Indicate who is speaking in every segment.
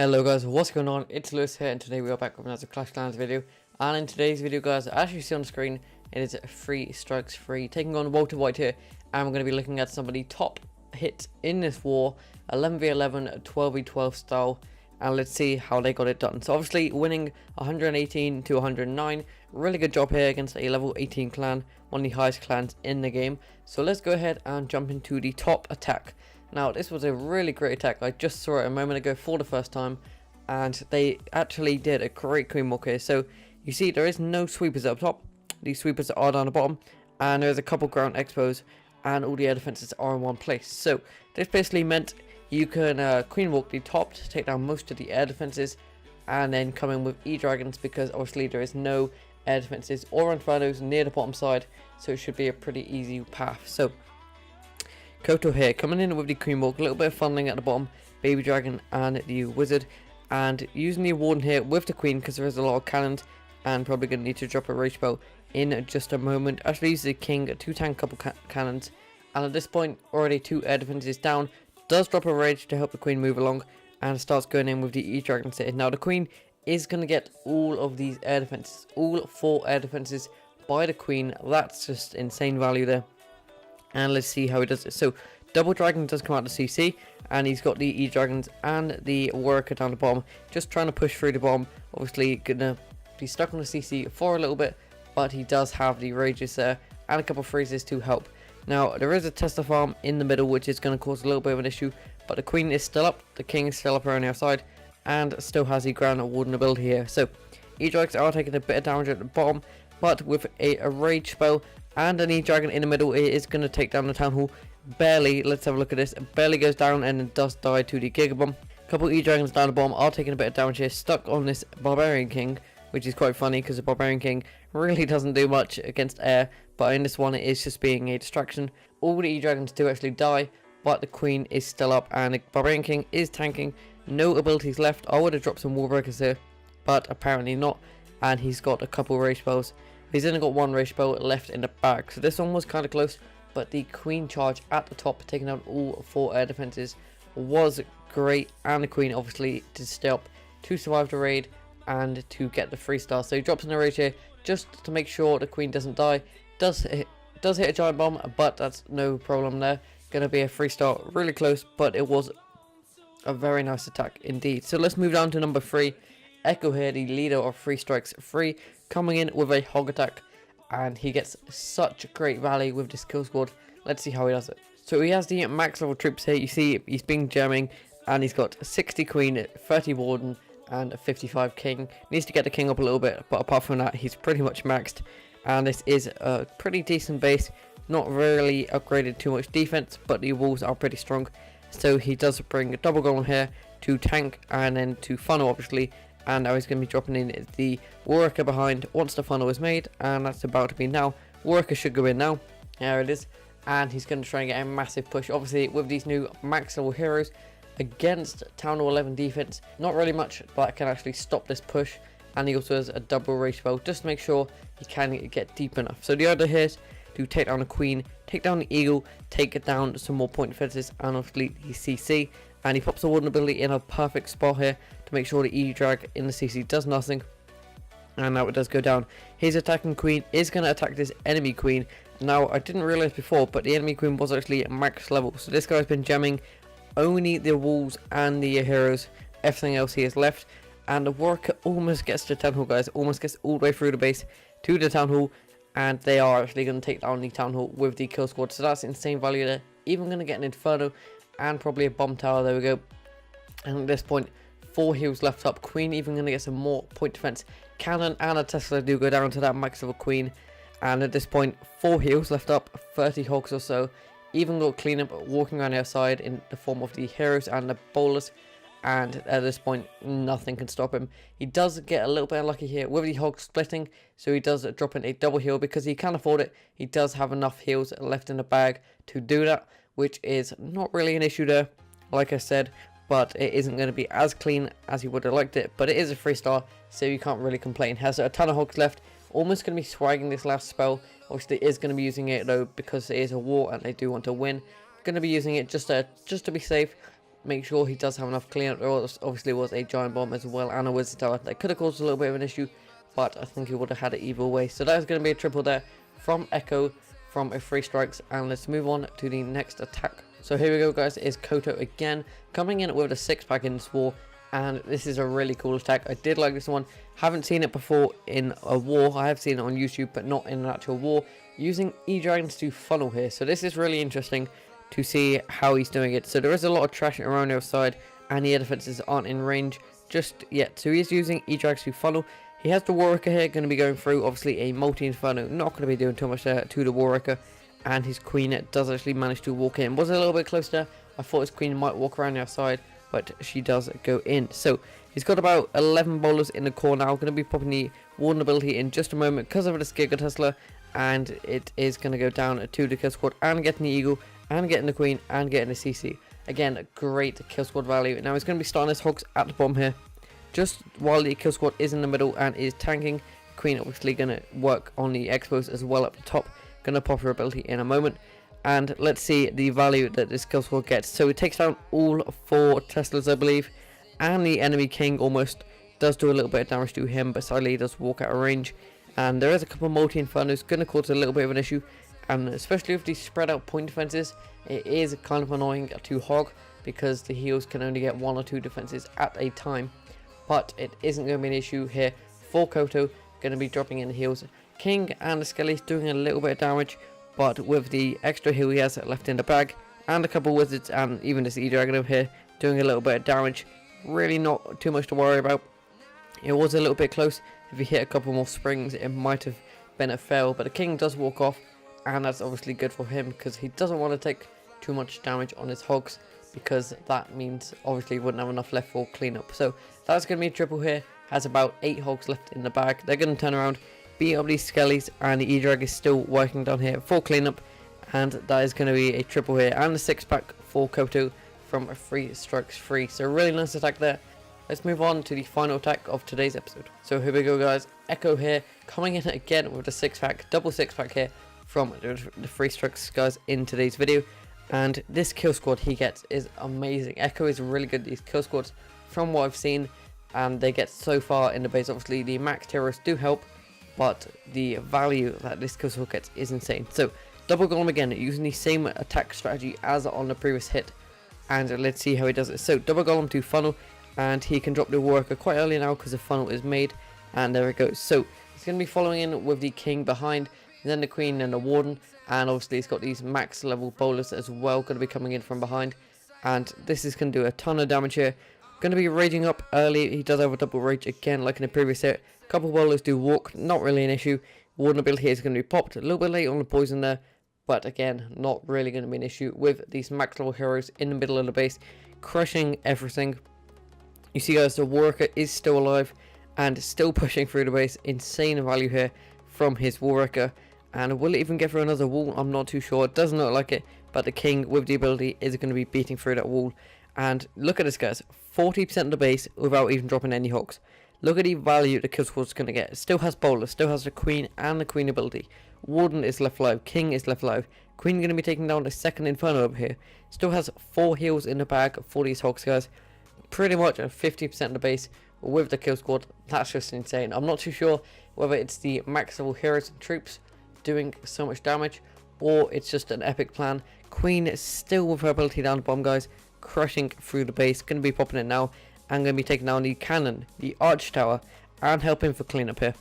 Speaker 1: Hello guys, what's going on? It's Lewis here, and today we are back with another Clash Clans video. And in today's video guys, as you see on the screen, it is 3 strikes free, taking on Walter White here. And we're going to be looking at some of the top hits in this war, 11v11, 12v12 style. And let's see how they got it done. So obviously winning 118 to 109, really good job here against a level 18 clan, one of the highest clans in the game. So let's go ahead and jump into the top attack. Now this was a really great attack. I just saw it a moment ago for the first time, and they actually did a great queen walk here. So you see there is no sweepers up top, these sweepers are down the bottom, and there's a couple ground expos, and all the air defenses are in one place. So this basically meant you can queen walk the top to take down most of the air defenses, and then come in with e-dragons, because obviously there is no air defenses or infernos near the bottom side, so it should be a pretty easy path. So Koto here coming in with the queen walk, a little bit of funneling at the bottom, baby dragon and the wizard, and using the warden here with the queen because there is a lot of cannons, and probably going to need to drop a rage spell in just a moment. Actually use the king to tank a couple cannons, and at this point already 2 air defenses down, does drop a rage to help the queen move along, and starts going in with the e-dragons here. Now the queen is going to get all of these air defenses, all 4 air defenses by the queen. That's just insane value there. And let's see how he does it. So double dragon does come out to CC, and he's got the e-dragons and the worker down the bottom, just trying to push through the bottom. Obviously gonna be stuck on the CC for a little bit, but he does have the rages there and a couple of freezes to help. Now there is a Tesla farm in the middle, which is going to cause a little bit of an issue, but the queen is still up, the king is still up around the outside, and still has the ground warden ability here. So e-dragons are taking a bit of damage at the bottom, but with a rage spell and an e-dragon in the middle, it is going to take down the town hall. Barely, let's have a look at this, barely goes down, and then does die to the gigabomb. A couple e-dragons down the bottom are taking a bit of damage here, stuck on this barbarian king, which is quite funny because the barbarian king really doesn't do much against air, but in this one it is just being a distraction. All the e-dragons do actually die, but the queen is still up, and the barbarian king is tanking. No abilities left. I would have dropped some wall breakers here, but apparently not, and he's got a couple rage spells. He's only got 1 rage spell left in the bag, so this one was kind of close, but the queen charge at the top, taking out all 4 air defenses, was great, and the queen obviously to stay up to survive the raid and to get the 3-star. So he drops in a rage here just to make sure the queen doesn't die. Does hit a giant bomb, but that's no problem there. Gonna be a 3-star, really close, but it was a very nice attack indeed. So let's move down to number 3. Echo here, the leader of 3 strikes free, coming in with a hog attack, and he gets such great value with this kill squad. Let's see how he does it. So he has the max level troops here. You see he's been jamming, and he's got 60 queen, 30 warden and 55 king. Needs to get the king up a little bit, but apart from that he's pretty much maxed, and this is a pretty decent base. Not really upgraded too much defense, but the walls are pretty strong. So he does bring a double golem here to tank, and then to funnel obviously, and now he's going to be dropping in the worker behind once the funnel is made, and that's about to be now. Worker should go in now. There it is, and he's going to try and get a massive push. Obviously with these new max level heroes against Townhall 11 defense, not really much that can actually stop this push. And he also has a double rage spell just to make sure he can get deep enough. So the idea here is to take down the queen, take down the eagle, take it down some more point defenses, and obviously the CC. And he pops the warden ability in a perfect spot here to make sure the E-drag in the CC does nothing. And now it does go down. His attacking queen is going to attack this enemy queen. Now I didn't realize before, but the enemy queen was actually at max level. So this guy's been jamming only the walls and the heroes. Everything else he has left. And the worker almost gets to town hall, guys. Almost gets all the way through the base to the town hall. And they are actually going to take down the town hall with the kill squad. So that's insane value there. Even going to get an inferno and probably a bomb tower. There we go. And at this point 4 heals left up. Queen even going to get some more point defense. Cannon and a Tesla do go down to that max level queen. And at this point 4 heals left up, 30 hogs or so. Even got cleanup walking around the outside in the form of the heroes and the bowlers. And at this point nothing can stop him. He does get a little bit unlucky here with the hog splitting, so he does drop in a double heal because he can afford it. He does have enough heals left in the bag to do that, which is not really an issue there, like I said, but it isn't going to be as clean as he would have liked it. But it is a 3-star, so you can't really complain. Has a ton of hogs left, almost going to be swagging this last spell. Obviously is going to be using it though because it is a war and they do want to win. Going to be using it just to be safe, make sure he does have enough cleanup. There obviously was a giant bomb as well and a wizard tower that could have caused a little bit of an issue, but I think he would have had it either way. So that is going to be a triple there from Echo from a 3 strikes, and let's move on to the next attack. So here we go guys, is Koto again coming in with a 6-pack in this war, and this is a really cool attack. I did like this one. Haven't seen it before in a war. I have seen it on YouTube but not in an actual war, using E-Dragons to funnel here. So this is really interesting to see how he's doing it. So there is a lot of trash around the other side and the air defenses aren't in range just yet. So he's using E-Dragons to funnel. He has the Warwicker here going to be going through, obviously a multi-inferno, not going to be doing too much there to the Warwicker, and his queen does actually manage to walk in. Was a little bit close there. I thought his queen might walk around the outside, but she does go in. So he's got about 11 bowlers in the core now. Going to be popping the Warden ability in just a moment because of this Giga Tesla, and it is going to go down to the kill squad and getting the Eagle and getting the Queen and getting the CC. Again, a great kill squad value. Now he's going to be starting his hogs at the bottom here, just while the kill squad is in the middle and is tanking. Queen obviously going to work on the expos as well up the top. Going to pop her ability in a moment, and let's see the value that this kill squad gets. So it takes down all 4 Teslas, I believe, and the enemy king almost does do a little bit of damage to him, but sadly he does walk out of range. And there is a couple of multi-infernos going to cause a little bit of an issue, and especially with these spread out point defenses, it is kind of annoying to hog because the heals can only get 1 or 2 defenses at a time. But it isn't going to be an issue here for Koto. Going to be dropping in the heals. King and the Skelly's doing a little bit of damage, but with the extra heal he has left in the bag, and a couple wizards and even this E-Dragon over here doing a little bit of damage, really not too much to worry about. It was a little bit close. If he hit a couple more springs, it might have been a fail, but the king does walk off, and that's obviously good for him because he doesn't want to take too much damage on his hogs, because that means obviously he wouldn't have enough left for cleanup. So that's going to be a triple here. Has about 8 hogs left in the bag. They're going to turn around, beat up these Skellies, and the E-Drag is still working down here for cleanup, and that is going to be a triple here, and the 6-pack for Koto from a 3 strikes free. So really nice attack there. Let's move on to the final attack of today's episode. So here we go guys, Echo here coming in again with a 6-pack, double 6-pack here from the 3 strikes guys in today's video. And this kill squad he gets is amazing. Echo is really good at these kill squads from what I've seen, and they get so far in the base. Obviously the max terrorists do help, but the value that this kill squad gets is insane. So double golem again, using the same attack strategy as on the previous hit, and let's see how he does it. So double golem to funnel, and he can drop the worker quite early now because the funnel is made, and there it goes. So he's going to be following in with the king behind, then the queen and the warden, and obviously he's got these max level bowlers as well going to be coming in from behind, and this is going to do a ton of damage here. Going to be raging up early. He does have a double rage again like in the previous hit. Couple bowlers do walk, not really an issue. Warden ability is going to be popped a little bit late on the poison there, but again not really going to be an issue with these max level heroes in the middle of the base crushing everything. You see guys, the Warwicker is still alive and still pushing through the base. Insane value here from his Warwicker, and will it even get through another wall? I'm not too sure. It doesn't look like it, but the king with the ability is going to be beating through that wall. And look at this guys, 40% of the base without even dropping any hogs. Look at the value the kill squad's going to get. It still has bowler, still has the queen and the queen ability. Warden is left alive, king is left alive. Queen going to be taking down the second inferno over here. Still has 4 heals in the bag for these hogs guys. Pretty much a 50% of the base with the kill squad. That's just insane. I'm not too sure whether it's the max level heroes and troops doing so much damage, or it's just an epic plan. Queen is still with her ability down the bottom guys, crushing through the base. Going to be popping it now, and going to be taking down the cannon, the arch tower, and helping for cleanup here.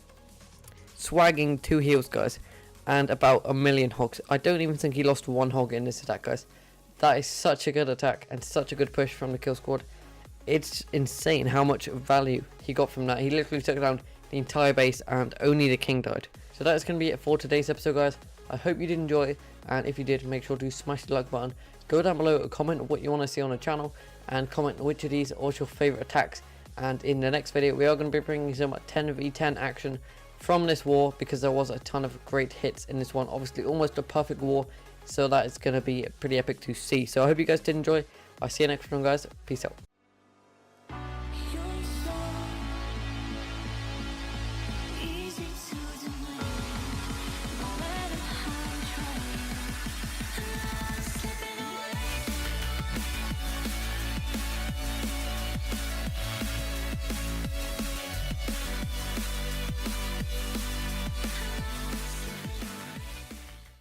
Speaker 1: Swagging 2 heals guys, and about 1 million hogs. I don't even think he lost 1 hog in this attack guys. That is such a good attack and such a good push from the kill squad. It's insane how much value he got from that. He literally took down the entire base and only the king died. So that is going to be it for today's episode guys. I hope you did enjoy, and if you did, make sure to smash the like button. Go down below, comment what you want to see on the channel, and comment which of these are your favourite attacks. And in the next video we are going to be bringing some 10v10 action from this war, because there was a ton of great hits in this one. Obviously almost a perfect war, so that is going to be pretty epic to see. So I hope you guys did enjoy. I'll see you next time guys. Peace out.